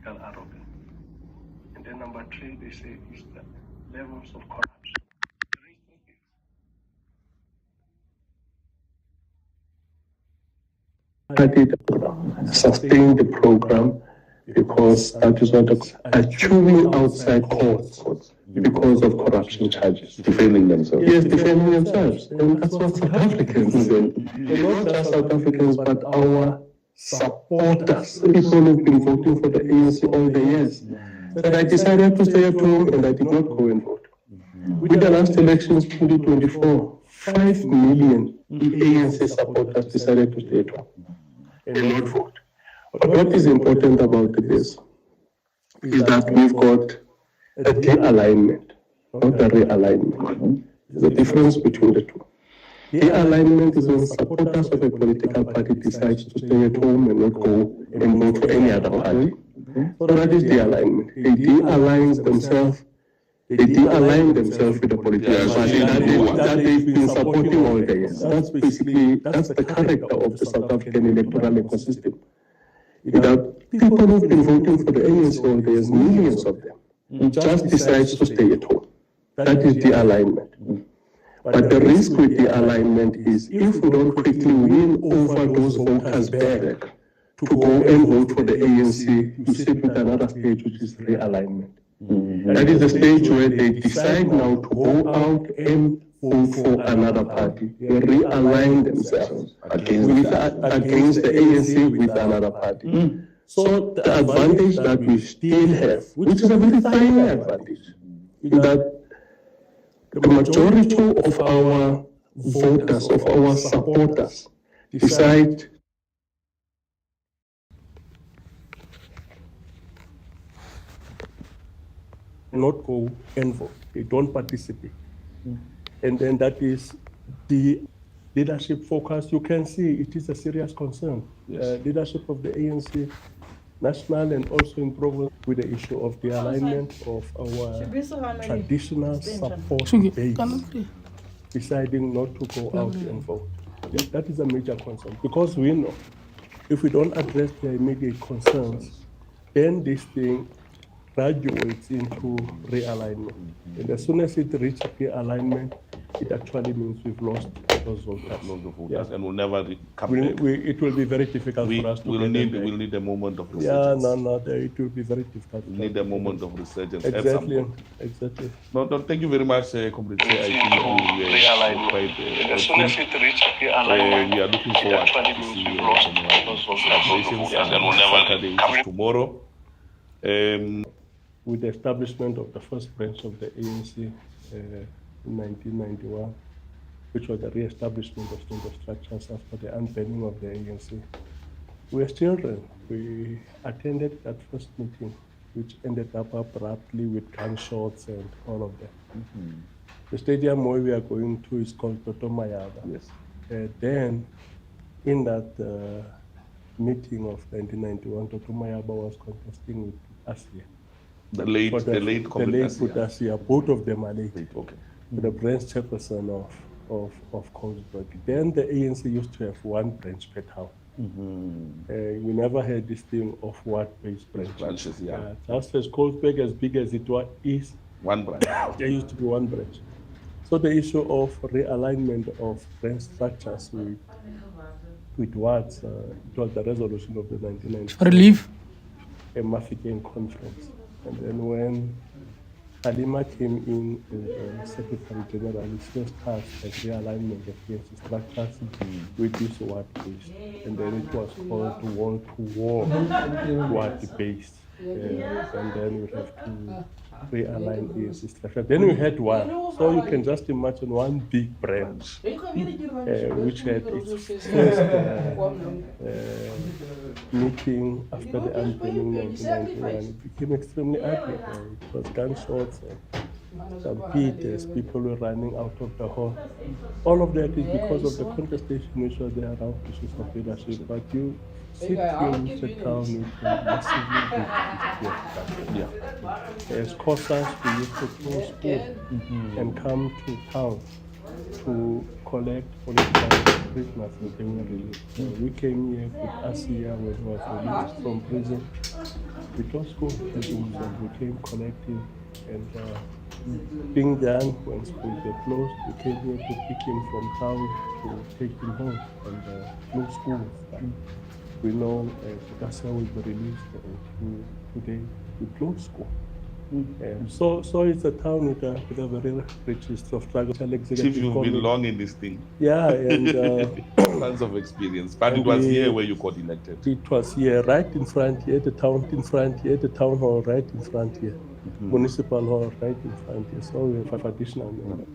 political arrogance. And then number 3, they say, is the levels of corruption. Sustain the program because that is what are chewing outside courts because of corruption charges. Defending themselves. Yes, defending themselves. And that's what South Africans do. And not just South Africans, but our supporters, people who've been voting for the ANC all the years. That I decided to stay at home and I did not go and vote. With the last elections, 2024, 5 million ANC supporters decided to stay at home and not vote. But what is important about this is that we've got a de-alignment, not a realignment. There's a difference between the two. De-alignment is when supporters of a political party decide to stay at home and not go and vote for any other party. So that is de-alignment. They de-align themselves with the political party that they've been supporting all the years. That's the character of the South African electoral ecosystem. That people who've been voting for the ANC all the years, millions of them, just decides to stay at home. That is de-alignment. But the risk with de-alignment is if we don't quickly win over those voters back to go and vote for the ANC, you sit with another stage which is realignment. That is the stage where they decide now to go out and vote for another party. They realign themselves against the ANC with another party. So the advantage that we still have, which is a very tiny advantage, is that the majority of our voters, of our supporters, decide not go and vote. They don't participate. And then that is the leadership focus. You can see it is a serious concern. Yes. Leadership of the ANC, national and also in province, with the issue of the alignment of our traditional support base, deciding not to go out and vote. That is a major concern because we know if we don't address their immediate concerns, then this thing graduates into realignment. And as soon as it reaches realignment, it actually means we've lost those voters. And we'll never come back. It will be very difficult for us to we'll need a moment of resurgence. It will be very difficult. We need a moment of resurgence exactly, at some point. Exactly. No, thank you very much, Comrade. As soon as it reaches realignment, we are looking forward to see celebrations and we'll never come tomorrow. With the establishment of the first branch of the ANC in 1991, which was the re-establishment of state structures after the unbanning of the ANC. We as children, we attended that first meeting, which ended up abruptly with gunshots and all of that. The stadium where we are going to is called Toto Mayaba. Yes. Then, in that meeting of 1991, Toto Mayaba was contesting with Asia. The late Asia. Both of them are late. Okay. The branch chairperson of Colesberg. Then the ANC used to have one branch per town. We never had this thing of what-based branches. Just as Colesberg, as big as it is, one branch. There used to be one branch. So the issue of realignment of branch structures with what it was the resolution of the 1990 Mafikeng conference. And then when Halima came in as Secretary General, his first task was realignment of the structures with this word-based. And then it was called wall-to-wall word-based. And then we have to realign the structure. Then we had one. So you can just imagine one big branch, which had its first meeting after the unbanning 1991. It became extremely ugly. It was gunshots and stampeders, people were running out of the hall. All of that is because of the contestation which was there around issues of leadership. But you sit down with massively big As COSAS, we used to close school and come to town to collect political prisoners and they were released. We came here with Asia when he was released from prison. we closed school and we came collective. And being young, when schools were closed, we came here to pick him from town to take him home and close schools. We know that's how we were released today. We closed school. So it's a town with a very rich history of struggle. Chief, you've been long in this thing. Yeah, and tons of experience. But it was here where you coordinated. It was here, right in front here, the town in front here, the town hall right in front here, municipal hall right in front here. So we have 5 additional members.